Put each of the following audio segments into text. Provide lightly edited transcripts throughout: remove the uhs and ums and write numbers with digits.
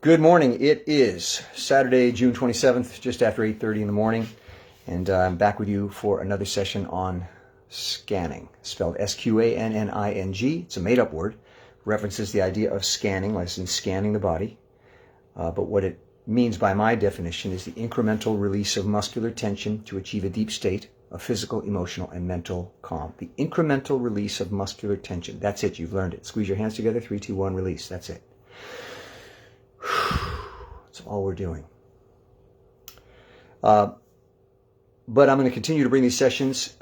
Good morning. It is Saturday, June 27th, just after 8:30 in the morning, and I'm back with you for another session on scanning, spelled Sqanning. It's a made-up word, references the idea of scanning, like in scanning the body, but what it means by my definition is the incremental release of muscular tension to achieve a deep state of physical, emotional, and mental calm. The incremental release of muscular tension. That's it. You've learned it. Squeeze your hands together. 3, 2, 1, release. That's it. That's all we're doing. But I'm going to continue to bring these sessions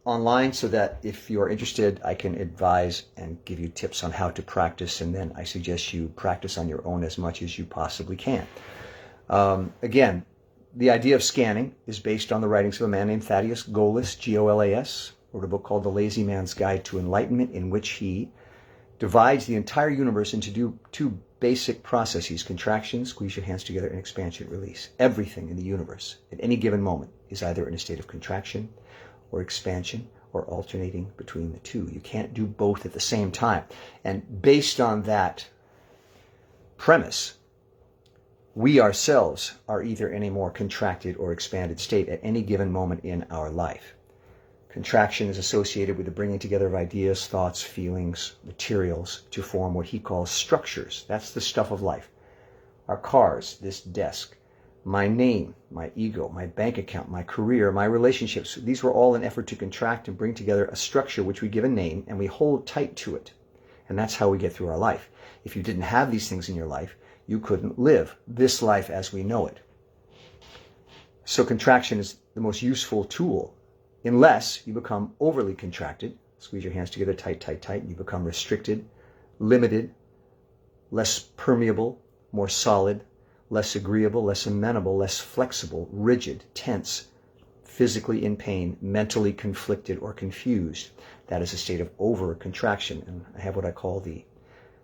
online so that if you're interested, I can advise and give you tips on how to practice, and then I suggest you practice on your own as much as you possibly can. Again, the idea of scanning is based on the writings of a man named Thaddeus Golas, Golas, wrote a book called The Lazy Man's Guide to Enlightenment, in which he divides the entire universe into two basic processes: contraction, squeeze your hands together, and expansion, release. Everything in the universe at any given moment is either in a state of contraction or expansion, or alternating between the two. You can't do both at the same time. And based on that premise, we ourselves are either in a more contracted or expanded state at any given moment in our life. Contraction is associated with the bringing together of ideas, thoughts, feelings, materials to form what he calls structures. That's the stuff of life. Our cars, this desk, my name, my ego, my bank account, my career, my relationships. These were all an effort to contract and bring together a structure which we give a name and we hold tight to it. And that's how we get through our life. If you didn't have these things in your life, you couldn't live this life as we know it. So contraction is the most useful tool, unless you become overly contracted. Squeeze your hands together tight, tight, tight, and you become restricted, limited, less permeable, more solid, less agreeable, less amenable, less flexible, rigid, tense, physically in pain, mentally conflicted or confused. That is a state of over-contraction. And I have what I call the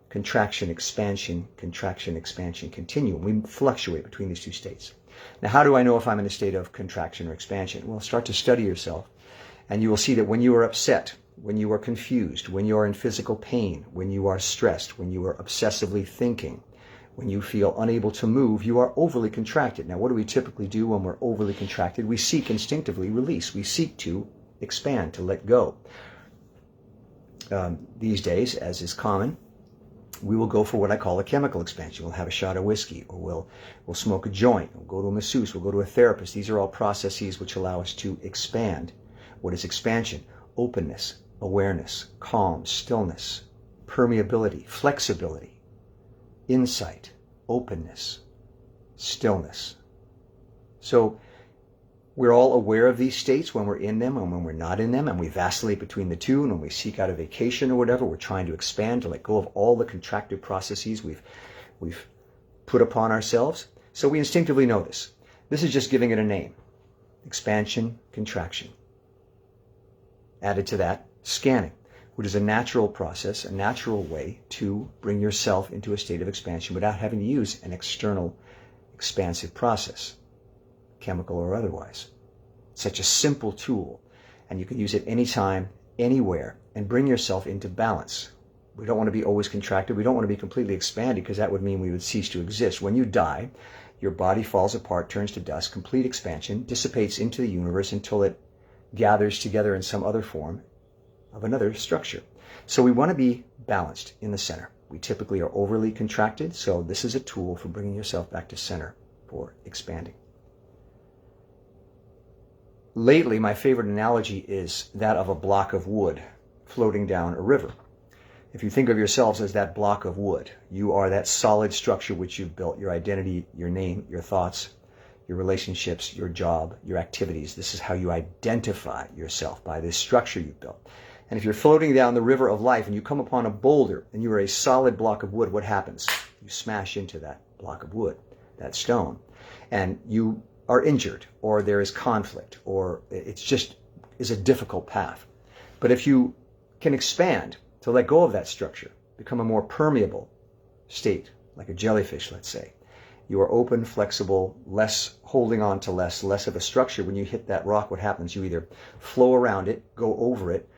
contraction, expansion continuum. We fluctuate between these two states. Now, how do I know if I'm in a state of contraction or expansion? Well, start to study yourself, and you will see that when you are upset, when you are confused, when you are in physical pain, when you are stressed, when you are obsessively thinking, when you feel unable to move, you are overly contracted. Now, what do we typically do when we're overly contracted? We seek instinctively release. We seek to expand, to let go. These days, as is common, we will go for what I call a chemical expansion. We'll have a shot of whiskey, or we'll smoke a joint, we'll go to a masseuse, we'll go to a therapist. These are all processes which allow us to expand. What is expansion? Openness, awareness, calm, stillness, permeability, flexibility, insight, openness, stillness. So we're all aware of these states when we're in them and when we're not in them, and we vacillate between the two. And when we seek out a vacation or whatever, we're trying to expand, to let go of all the contracted processes we've put upon ourselves. So we instinctively know this. This is just giving it a name. Expansion, contraction. Added to that, scanning, which is a natural process, a natural way to bring yourself into a state of expansion without having to use an external expansive process, chemical or otherwise. Such a simple tool, and you can use it anytime, anywhere, and bring yourself into balance. We don't want to be always contracted. We don't want to be completely expanded, because that would mean we would cease to exist. When you die, your body falls apart, turns to dust. Complete expansion dissipates into the universe until it gathers together in some other form of another structure. So we want to be balanced in the center. We typically are overly contracted, so this is a tool for bringing yourself back to center for expanding. Lately, my favorite analogy is that of a block of wood floating down a river. If you think of yourselves as that block of wood, you are that solid structure which you've built, your identity, your name, your thoughts, your relationships, your job, your activities. This is how you identify yourself, by this structure you've built. And if you're floating down the river of life and you come upon a boulder and you are a solid block of wood, what happens? You smash into that block of wood, that stone, and you are injured, or there is conflict, or it's just is a difficult path. But if you can expand to let go of that structure, become a more permeable state, like a jellyfish, let's say, you are open, flexible, less holding on to less of a structure. When you hit that rock, what happens? You either flow around it, go over it,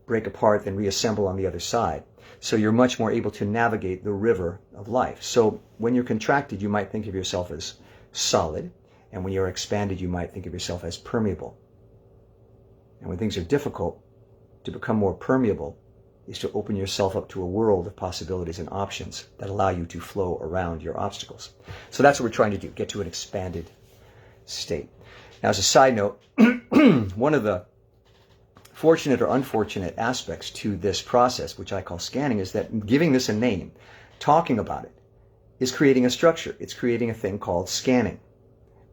break apart, then reassemble on the other side. So you're much more able to navigate the river of life. So when you're contracted, you might think of yourself as solid, and when you're expanded, you might think of yourself as permeable. And when things are difficult, to become more permeable is to open yourself up to a world of possibilities and options that allow you to flow around your obstacles. So that's what we're trying to do, get to an expanded state. Now, as a side note, one of the fortunate or unfortunate aspects to this process, which I call scanning, is that giving this a name, talking about it, is creating a structure. It's creating a thing called scanning,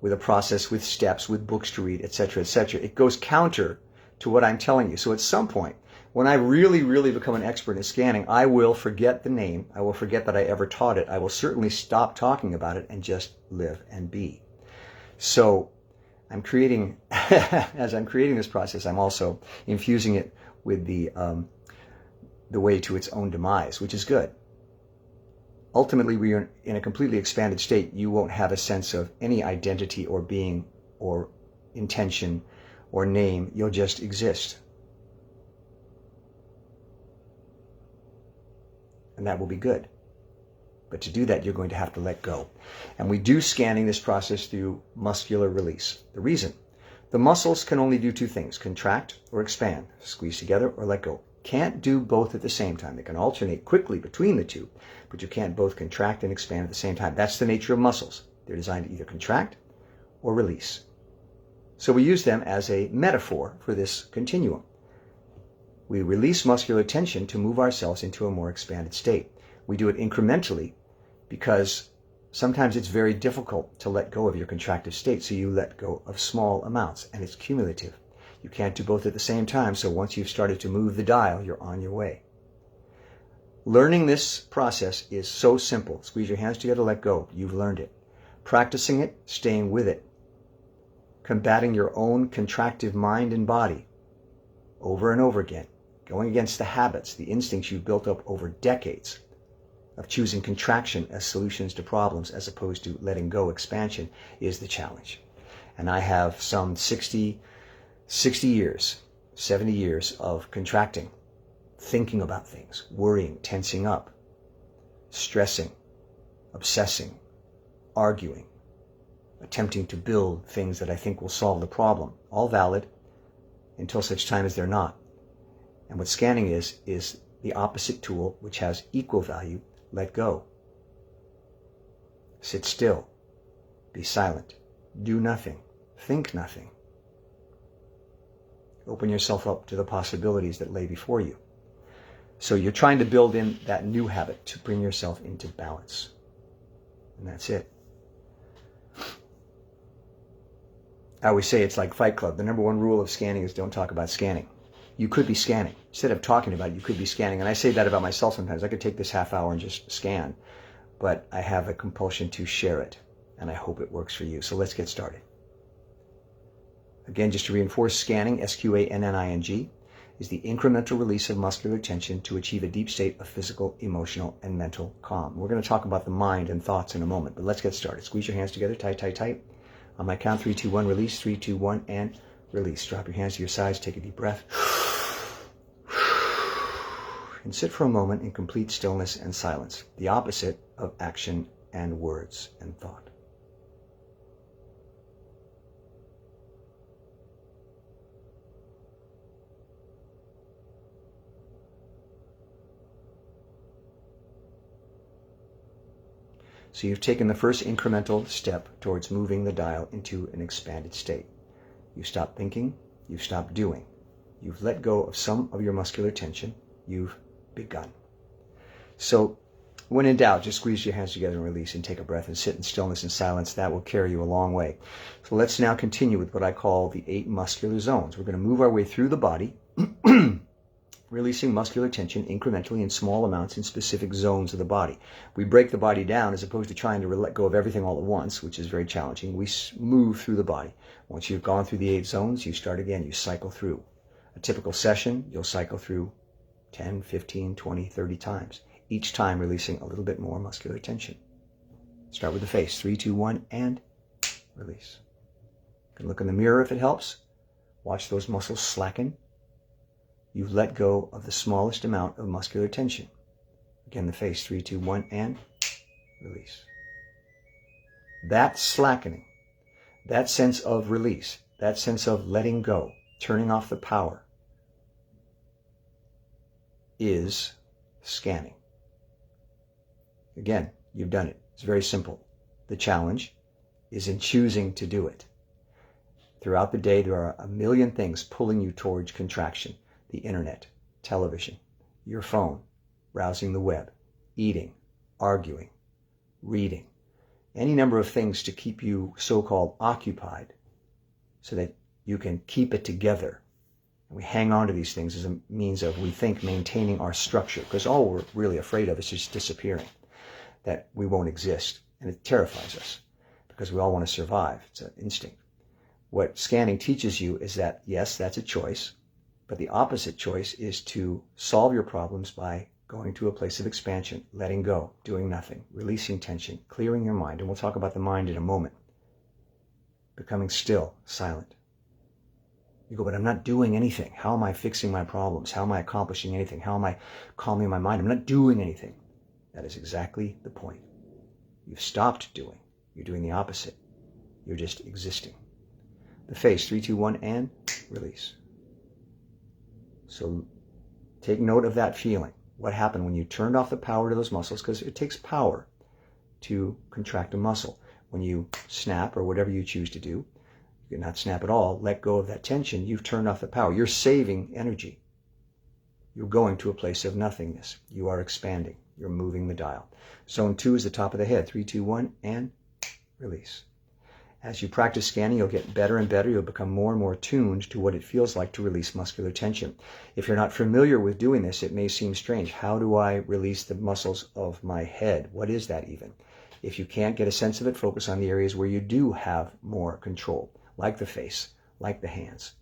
with a process, with steps, with books to read, etc., etc. It goes counter to what I'm telling you. So at some point, when I really, really become an expert in scanning, I will forget the name. I will forget that I ever taught it. I will certainly stop talking about it and just live and be. So I'm creating, as I'm creating this process, I'm also infusing it with the way to its own demise, which is good. Ultimately, we are in a completely expanded state. You won't have a sense of any identity or being or intention or name. You'll just exist. And that will be good. But to do that, you're going to have to let go. And we do scanning this process through muscular release. The reason? The muscles can only do two things, contract or expand, squeeze together or let go. Can't do both at the same time. They can alternate quickly between the two, but you can't both contract and expand at the same time. That's the nature of muscles. They're designed to either contract or release. So we use them as a metaphor for this continuum. We release muscular tension to move ourselves into a more expanded state. We do it incrementally because sometimes it's very difficult to let go of your contractive state, so you let go of small amounts, and it's cumulative. You can't do both at the same time, so once you've started to move the dial, you're on your way. Learning this process is so simple. Squeeze your hands together, let go. You've learned it. Practicing it, staying with it, combating your own contractive mind and body over and over again, going against the habits, the instincts you've built up over decades of choosing contraction as solutions to problems as opposed to letting go expansion is the challenge. And I have some 60 years, 70 years of contracting, thinking about things, worrying, tensing up, stressing, obsessing, arguing, attempting to build things that I think will solve the problem. All valid until such time as they're not. And what scanning is the opposite tool, which has equal value. Let go. Sit still. Be silent. Do nothing. Think nothing. Open yourself up to the possibilities that lay before you. So you're trying to build in that new habit to bring yourself into balance. And that's it. I always say it's like Fight Club. The number one rule of scanning is don't talk about scanning. You could be scanning. Instead of talking about it, you could be scanning. And I say that about myself sometimes. I could take this half hour and just scan, but I have a compulsion to share it, and I hope it works for you. So let's get started. Again, just to reinforce, scanning, Sqanning, is the incremental release of muscular tension to achieve a deep state of physical, emotional, and mental calm. We're going to talk about the mind and thoughts in a moment, but let's get started. Squeeze your hands together, tight, tight, tight. On my count, 3, 2, 1, release, 3, 2, 1, and release. Drop your hands to your sides, take a deep breath. And sit for a moment in complete stillness and silence, the opposite of action and words and thought. So you've taken the first incremental step towards moving the dial into an expanded state. You've stopped thinking, you've stopped doing. You've let go of some of your muscular tension. You've begun. So when in doubt, just squeeze your hands together and release and take a breath and sit in stillness and silence. That will carry you a long way. So let's now continue with what I call the 8 muscular zones. We're going to move our way through the body, releasing muscular tension incrementally in small amounts in specific zones of the body. We break the body down as opposed to trying to let go of everything all at once, which is very challenging. We move through the body. Once you've gone through the 8 zones, you start again. You cycle through. A typical session, you'll cycle through 10, 15, 20, 30 times, each time releasing a little bit more muscular tension. Start with the face. 3, 2, 1, and release. You can look in the mirror if it helps. Watch those muscles slacken. you've let go of the smallest amount of muscular tension. Again, the face, 3, 2, 1, and release. That slackening, that sense of release, that sense of letting go, turning off the power, is scanning. Again, you've done it. It's very simple. The challenge is in choosing to do it. Throughout the day, there are a million things pulling you towards contraction. The internet, television, your phone, browsing the web, eating, arguing, reading, any number of things to keep you so-called occupied so that you can keep it together. And we hang on to these things as a means of, we think, maintaining our structure, because all we're really afraid of is just disappearing, that we won't exist. And it terrifies us because we all want to survive. It's an instinct. What scanning teaches you is that, yes, that's a choice, but the opposite choice is to solve your problems by going to a place of expansion, letting go, doing nothing, releasing tension, clearing your mind. And we'll talk about the mind in a moment. Becoming still, silent. You go, but I'm not doing anything. How am I fixing my problems? How am I accomplishing anything? How am I calming my mind? I'm not doing anything. That is exactly the point. You've stopped doing. You're doing the opposite. You're just existing. The face, 3, 2, 1, and release. So take note of that feeling. What happened when you turned off the power to those muscles? Because it takes power to contract a muscle. When you snap, or whatever you choose to do, you cannot snap at all, let go of that tension, you've turned off the power. You're saving energy. You're going to a place of nothingness. You are expanding. You're moving the dial. Zone 2 is the top of the head. 3, 2, 1, and release. As you practice scanning, you'll get better and better. You'll become more and more tuned to what it feels like to release muscular tension. If you're not familiar with doing this, it may seem strange. How do I release the muscles of my head? What is that even? If you can't get a sense of it, focus on the areas where you do have more control, like the face, like the hands.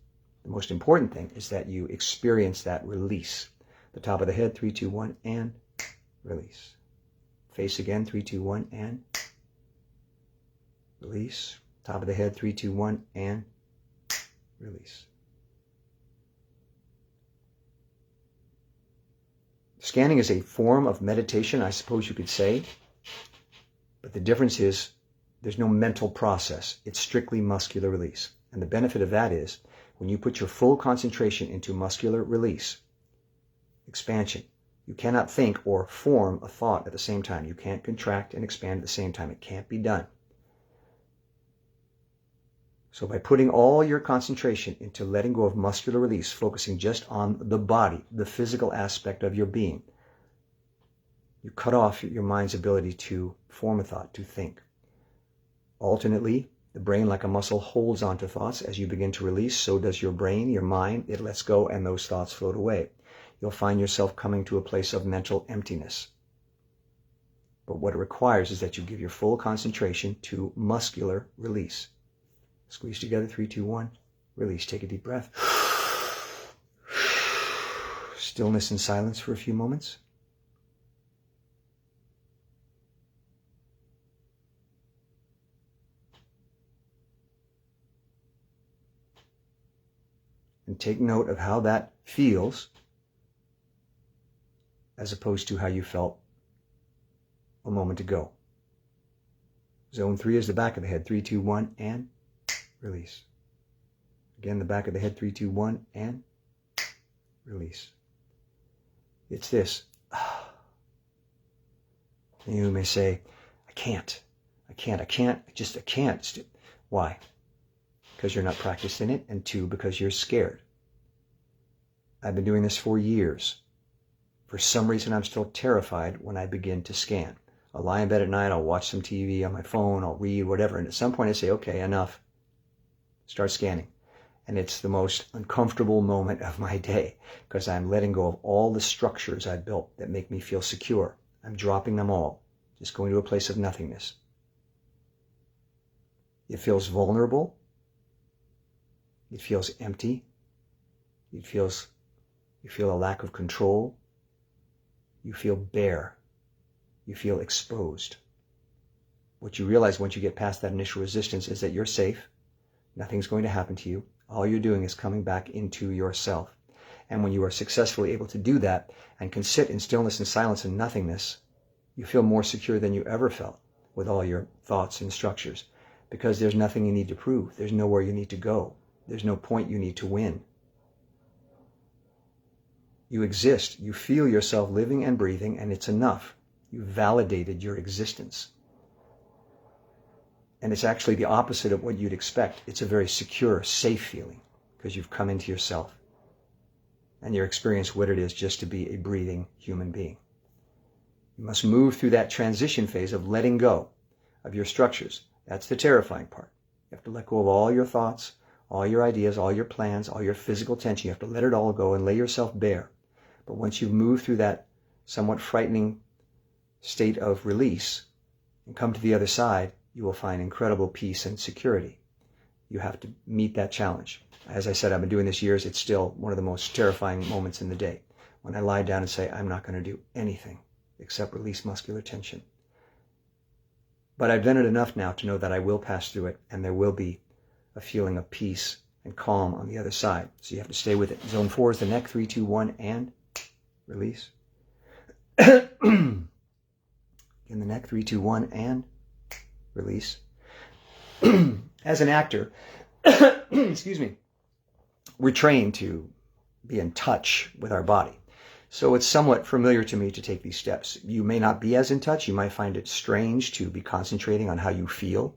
The most important thing is that you experience that release. The top of the head, 3, 2, 1, and release. Face again, 3, 2, 1, and release. Top of the head, 3, 2, 1, and release. Scanning is a form of meditation, I suppose you could say, but the difference is there's no mental process. It's strictly muscular release. And the benefit of that is when you put your full concentration into muscular release, expansion, you cannot think or form a thought at the same time. You can't contract and expand at the same time. It can't be done. So by putting all your concentration into letting go of muscular release, focusing just on the body, the physical aspect of your being, you cut off your mind's ability to form a thought, to think. Alternately, the brain, like a muscle, holds onto thoughts. As you begin to release, so does your brain, your mind. It lets go, and those thoughts float away. You'll find yourself coming to a place of mental emptiness. But what it requires is that you give your full concentration to muscular release. Squeeze together, 3, 2, 1. Release. Take a deep breath. Stillness and silence for a few moments. And take note of how that feels as opposed to how you felt a moment ago. Zone 3 is the back of the head. 3, 2, 1, and release. Again, the back of the head, 3, 2, 1, and release. It's this. You may say, I can't. Why? Because you're not practicing it, and 2, because you're scared. I've been doing this for years. For some reason, I'm still terrified when I begin to scan. I'll lie in bed at night, I'll watch some TV on my phone, I'll read, whatever, and at some point I say, okay, enough. Start scanning. And it's the most uncomfortable moment of my day because I'm letting go of all the structures I've built that make me feel secure. I'm dropping them all, just going to a place of nothingness. It feels vulnerable. It feels empty. You feel a lack of control. You feel bare. You feel exposed. What you realize once you get past that initial resistance is that you're safe. Nothing's going to happen to you. All you're doing is coming back into yourself. And when you are successfully able to do that and can sit in stillness and silence and nothingness, you feel more secure than you ever felt with all your thoughts and structures, because there's nothing you need to prove. There's nowhere you need to go. There's no point you need to win. You exist. You feel yourself living and breathing, and it's enough. You validated your existence. And it's actually the opposite of what you'd expect. It's a very secure, safe feeling, because you've come into yourself and you're experiencing what it is just to be a breathing human being. You must move through that transition phase of letting go of your structures. That's the terrifying part. You have to let go of all your thoughts, all your ideas, all your plans, all your physical tension. You have to let it all go and lay yourself bare. But once you've moved through that somewhat frightening state of release and come to the other side, you will find incredible peace and security. You have to meet that challenge. As I said, I've been doing this years. It's still one of the most terrifying moments in the day, when I lie down and say, I'm not going to do anything except release muscular tension. But I've done it enough now to know that I will pass through it, and there will be a feeling of peace and calm on the other side. So you have to stay with it. Zone 4 is the neck, 3, 2, 1, and release. In the neck, 3, 2, 1, and release. As an actor, excuse me, we're trained to be in touch with our body. So it's somewhat familiar to me to take these steps. You may not be as in touch. You might find it strange to be concentrating on how you feel.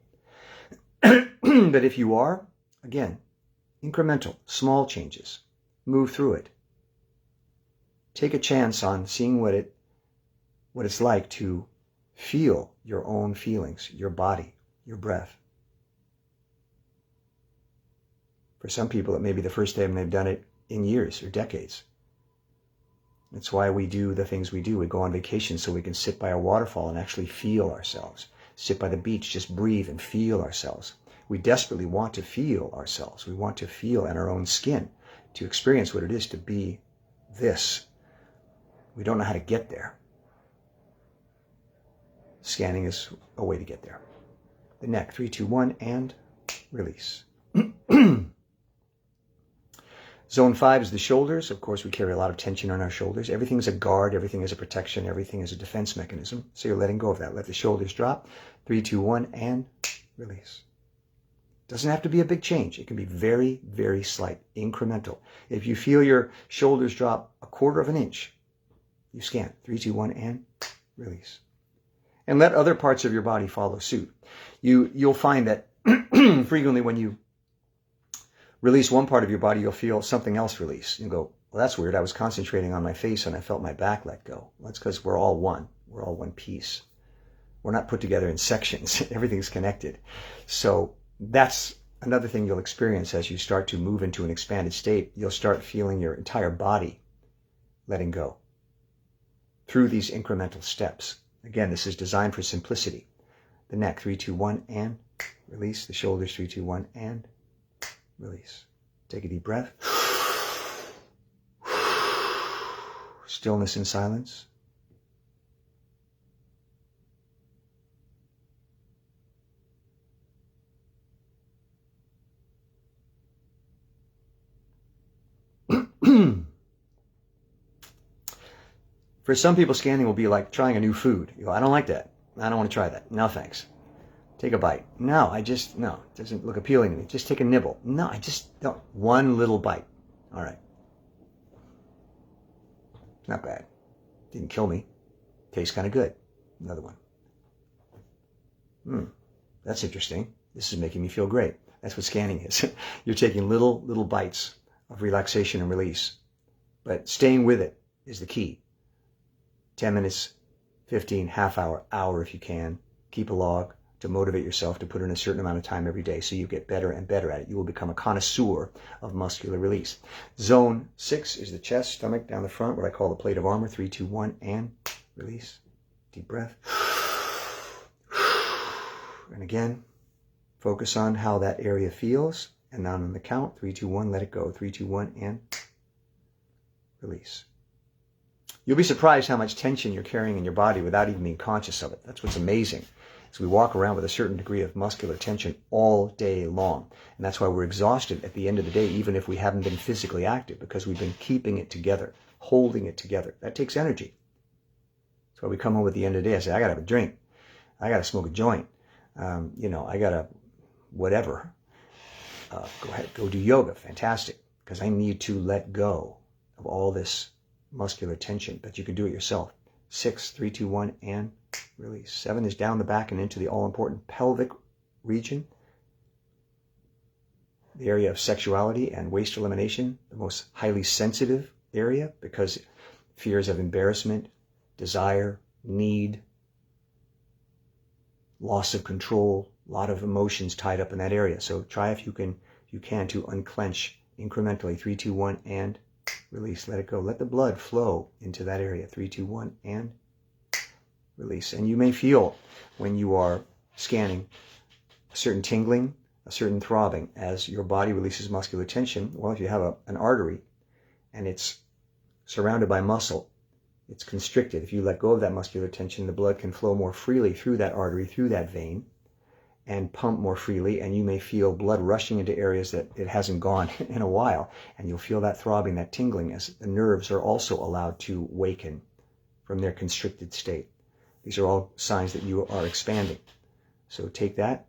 But if you are, again, incremental, small changes. Move through it. Take a chance on seeing what it's like to feel your own feelings, your body, your breath. For some people, it may be the first time they've done it in years or decades. That's why we do the things we do. We go on vacation so we can sit by a waterfall and actually feel ourselves. Sit by the beach, just breathe and feel ourselves. We desperately want to feel ourselves. We want to feel in our own skin, to experience what it is to be this. We don't know how to get there. Scanning is a way to get there. The neck, 3, 2, 1, and release. Zone 5 is the shoulders. Of course, we carry a lot of tension on our shoulders. Everything is a guard. Everything is a protection. Everything is a defense mechanism. So you're letting go of that. Let the shoulders drop. 3, 2, 1, and release. Doesn't have to be a big change. It can be very, very slight, incremental. If you feel your shoulders drop a quarter of an inch, you scan. 3, 2, 1, and release. And let other parts of your body follow suit. You'll find that frequently when you release one part of your body, you'll feel something else release. You go, well, that's weird. I was concentrating on my face and I felt my back let go. Well, that's because we're all one. We're all one piece. We're not put together in sections. Everything's connected. So that's another thing you'll experience as you start to move into an expanded state. You'll start feeling your entire body letting go through these incremental steps. Again, this is designed for simplicity. The neck, 3, 2, 1, and release. The shoulders, 3, 2, 1, and release. Take a deep breath. Stillness and silence. For some people, scanning will be like trying a new food. You go, I don't like that. I don't want to try that. No, thanks. Take a bite. No, it doesn't look appealing to me. Just take a nibble. No, I just don't. One little bite. All right. Not bad. Didn't kill me. Tastes kind of good. Another one. That's interesting. This is making me feel great. That's what scanning is. You're taking little bites of relaxation and release. But staying with it is the key. 10 minutes, 15, half hour, hour if you can. Keep a log to motivate yourself to put in a certain amount of time every day so you get better and better at it. You will become a connoisseur of muscular release. Zone 6 is the chest, stomach down the front, what I call the plate of armor. 3, 2, 1, and release. Deep breath. And again, focus on how that area feels. And then on the count, 3, 2, 1, let it go. 3, 2, 1, and release. You'll be surprised how much tension you're carrying in your body without even being conscious of it. That's what's amazing. So we walk around with a certain degree of muscular tension all day long. And that's why we're exhausted at the end of the day, even if we haven't been physically active, because we've been keeping it together, holding it together. That takes energy. That's why we come home at the end of the day and say, I got to have a drink. I got to smoke a joint. I got to whatever. Go ahead, go do yoga. Fantastic. Because I need to let go of all this muscular tension, but you can do it yourself. 6, 3, 2, 1, and release. 7 is down the back and into the all-important pelvic region, the area of sexuality and waste elimination, the most highly sensitive area, because fears of embarrassment, desire, need, loss of control, a lot of emotions tied up in that area. So try if you can to unclench incrementally. 3, 2, 1, and release. Let it go. Let the blood flow into that area. 3, 2, 1, and release. And you may feel when you are scanning a certain tingling, a certain throbbing as your body releases muscular tension. Well, if you have an artery and it's surrounded by muscle, it's constricted. If you let go of that muscular tension, the blood can flow more freely through that artery, through that vein, and pump more freely, and you may feel blood rushing into areas that it hasn't gone in a while, and you'll feel that throbbing, that tingling, as the nerves are also allowed to waken from their constricted state. These are all signs that you are expanding. So take that,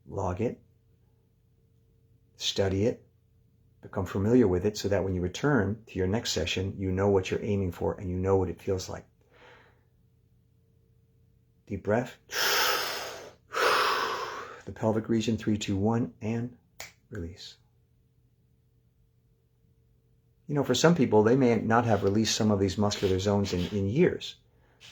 log it, study it, become familiar with it, so that when you return to your next session, you know what you're aiming for and you know what it feels like. Deep breath. The pelvic region, 3, 2, 1, and release. For some people, they may not have released some of these muscular zones in years,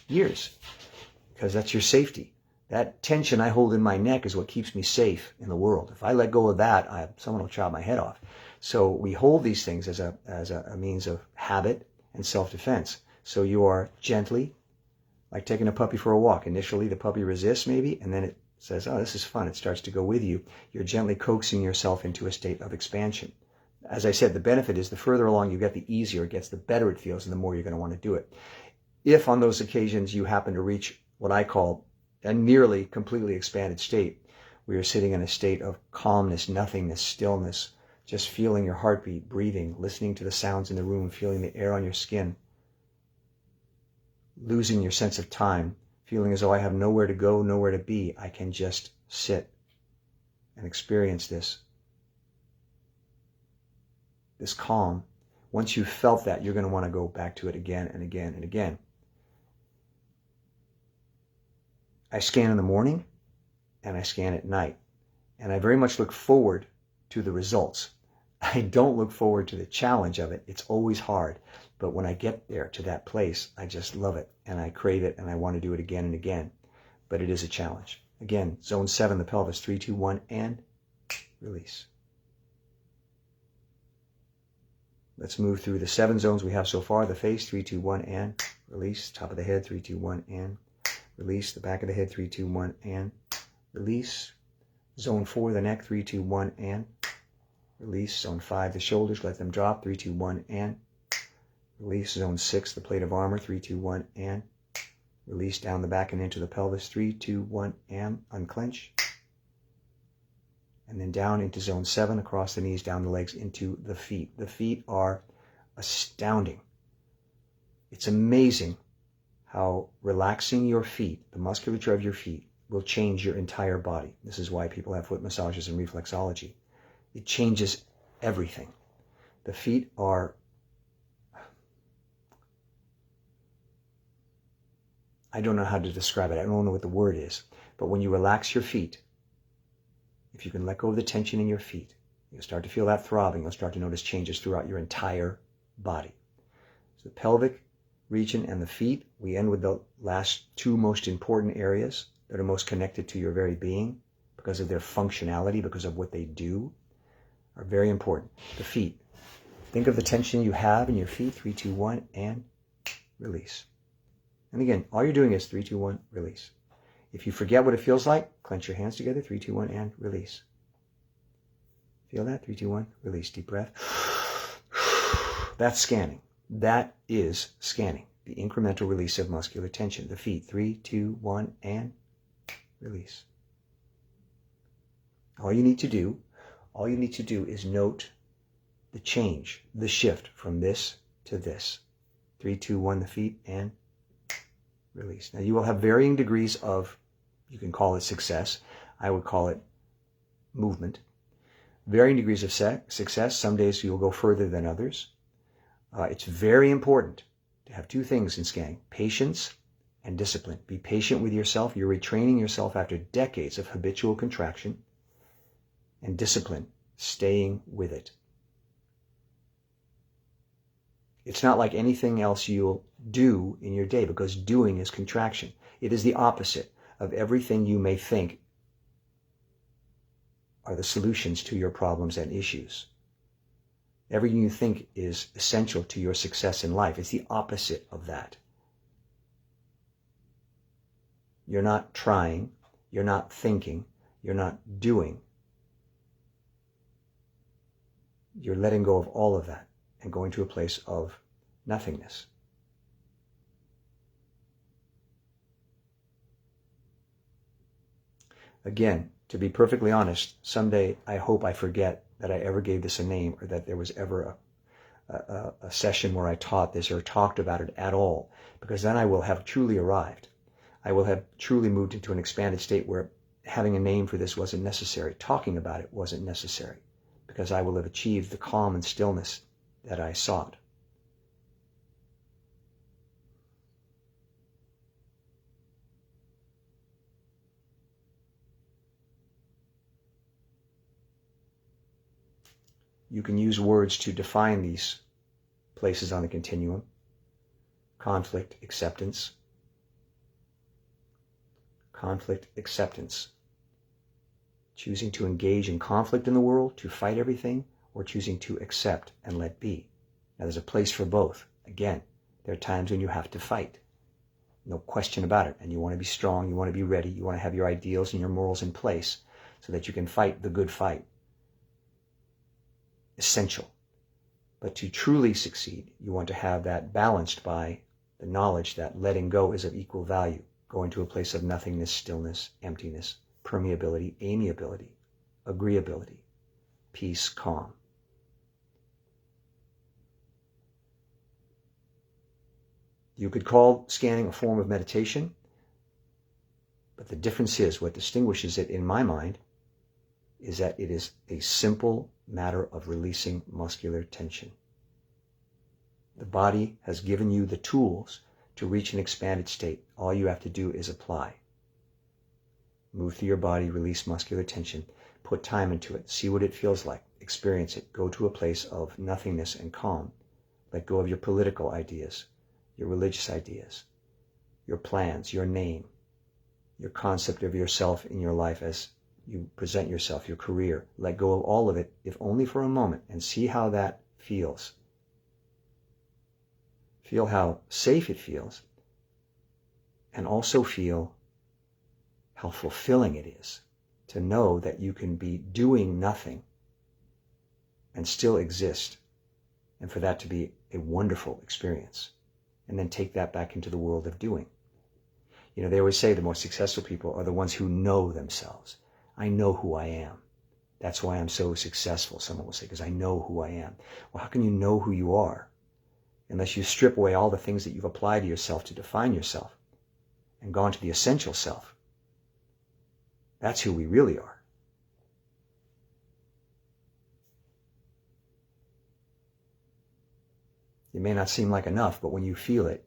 because that's your safety. That tension I hold in my neck is what keeps me safe in the world. If I let go of that, someone will chop my head off. So we hold these things as a means of habit and self-defense. So you are gently, like taking a puppy for a walk. Initially, the puppy resists maybe, and then it says, oh, this is fun. It starts to go with you. You're gently coaxing yourself into a state of expansion. As I said, the benefit is the further along you get, the easier it gets, the better it feels, and the more you're going to want to do it. If on those occasions you happen to reach what I call a nearly completely expanded state, where you're sitting in a state of calmness, nothingness, stillness, just feeling your heartbeat, breathing, listening to the sounds in the room, feeling the air on your skin, losing your sense of time, feeling as though I have nowhere to go, nowhere to be. I can just sit and experience this calm. Once you've felt that, you're going to want to go back to it again and again and again. I scan in the morning and I scan at night. And I very much look forward to the results. I don't look forward to the challenge of it. It's always hard. But when I get there to that place, I just love it and I crave it and I want to do it again and again. But it is a challenge. Again, zone 7, the pelvis, 3, 2, 1, and release. Let's move through the 7 zones we have so far. The face, 3, 2, 1, and release. Top of the head, 3, 2, 1, and release. The back of the head, 3, 2, 1, and release. Zone 4, the neck, 3, 2, 1, and release. Zone 5, the shoulders, let them drop, 3, 2, 1, and release. Zone 6, the plate of armor, 3, 2, 1, and release. Down the back and into the pelvis, 3, 2, 1, and unclench. And then down into zone 7, across the knees, down the legs, into the feet. The feet are astounding. It's amazing how relaxing your feet, the musculature of your feet, will change your entire body. This is why people have foot massages and reflexology. It changes everything. The feet are, I don't know how to describe it. I don't know what the word is. But when you relax your feet, if you can let go of the tension in your feet, you'll start to feel that throbbing. You'll start to notice changes throughout your entire body. So the pelvic region and the feet, we end with the last 2 most important areas that are most connected to your very being because of their functionality, because of what they do, are very important. The feet. Think of the tension you have in your feet, 3, 2, 1, and release. And again, all you're doing is 3, 2, 1, release. If you forget what it feels like, clench your hands together, 3, 2, 1, and release. Feel that? 3, 2, 1, release. Deep breath. That's scanning. That is scanning. the incremental release of muscular tension. The feet, 3, 2, 1, and release. All you need to do is note the change, the shift from this to this. 3, 2, 1, the feet, and release. Now you will have varying degrees of, you can call it success. I would call it movement. Varying degrees of success. Some days you'll go further than others. It's very important to have two things in scanning: patience and discipline. Be patient with yourself. You're retraining yourself after decades of habitual contraction. And discipline, staying with it. It's not like anything else you'll do in your day, because doing is contraction. It is the opposite of everything you may think are the solutions to your problems and issues. Everything you think is essential to your success in life is the opposite of that. You're not trying, you're not thinking, you're not doing. You're letting go of all of that and going to a place of nothingness. Again, to be perfectly honest, someday I hope I forget that I ever gave this a name, or that there was ever a session where I taught this or talked about it at all, because then I will have truly arrived. I will have truly moved into an expanded state where having a name for this wasn't necessary. Talking about it wasn't necessary, because I will have achieved the calm and stillness that I sought. You can use words to define these places on the continuum: conflict, acceptance. Conflict, acceptance. Choosing to engage in conflict in the world, to fight everything, or choosing to accept and let be. Now there's a place for both. Again, there are times when you have to fight. No question about it. And you want to be strong, you want to be ready, you want to have your ideals and your morals in place so that you can fight the good fight. Essential. But to truly succeed, you want to have that balanced by the knowledge that letting go is of equal value. Going to a place of nothingness, stillness, emptiness, permeability, amiability, agreeability, peace, calm. You could call scanning a form of meditation, but the difference is, what distinguishes it in my mind, is that it is a simple matter of releasing muscular tension. The body has given you the tools to reach an expanded state. All you have to do is apply. Move through your body, release muscular tension, put time into it, see what it feels like, experience it, go to a place of nothingness and calm. Let go of your political ideas, your religious ideas, your plans, your name, your concept of yourself in your life as you present yourself, your career. Let go of all of it, if only for a moment, and see how that feels. Feel how safe it feels, and also feel how fulfilling it is to know that you can be doing nothing and still exist, and for that to be a wonderful experience. And then take that back into the world of doing. You know, they always say the most successful people are the ones who know themselves. I know who I am. That's why I'm so successful, someone will say, because I know who I am. Well, how can you know who you are unless you strip away all the things that you've applied to yourself to define yourself and gone to the essential self? That's who we really are. It may not seem like enough, but when you feel it,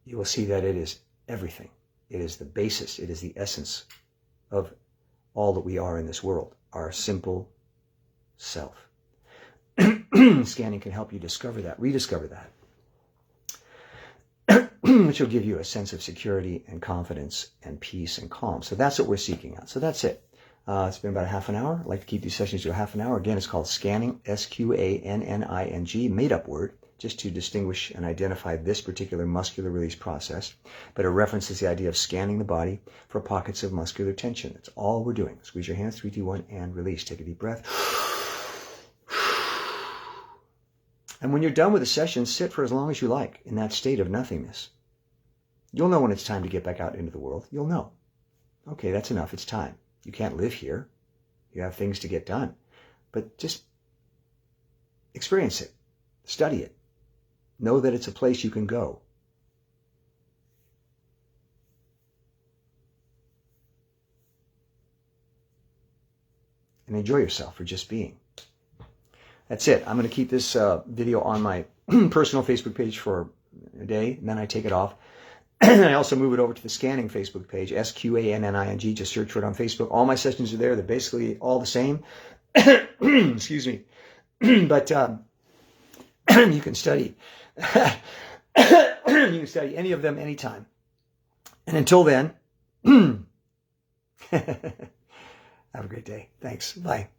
you will see that it is everything. It is the basis. It is the essence of all that we are in this world, our simple self. Scanning can help you discover that, rediscover that, which will give you a sense of security and confidence and peace and calm. So that's what we're seeking out. So that's it. It's been about a half an hour. I'd like to keep these sessions to a half an hour. Again, it's called Sqanning, Sqanning, made up word, just to distinguish and identify this particular muscular release process. But it references the idea of scanning the body for pockets of muscular tension. That's all we're doing. Squeeze your hands, 3, 2, 1, and release. Take a deep breath. And when you're done with a session, sit for as long as you like in that state of nothingness. You'll know when it's time to get back out into the world. You'll know. Okay, that's enough. It's time. You can't live here. You have things to get done. But just experience it. Study it. Know that it's a place you can go. And enjoy yourself for just being. That's it. I'm going to keep this video on my personal Facebook page for a day, and then I take it off. I also move it over to the Sqanning Facebook page, Sqanning. Just search for it on Facebook. All my sessions are there. They're basically all the same. Excuse me. But you can study. You can study any of them anytime. And until then, have a great day. Thanks. Bye.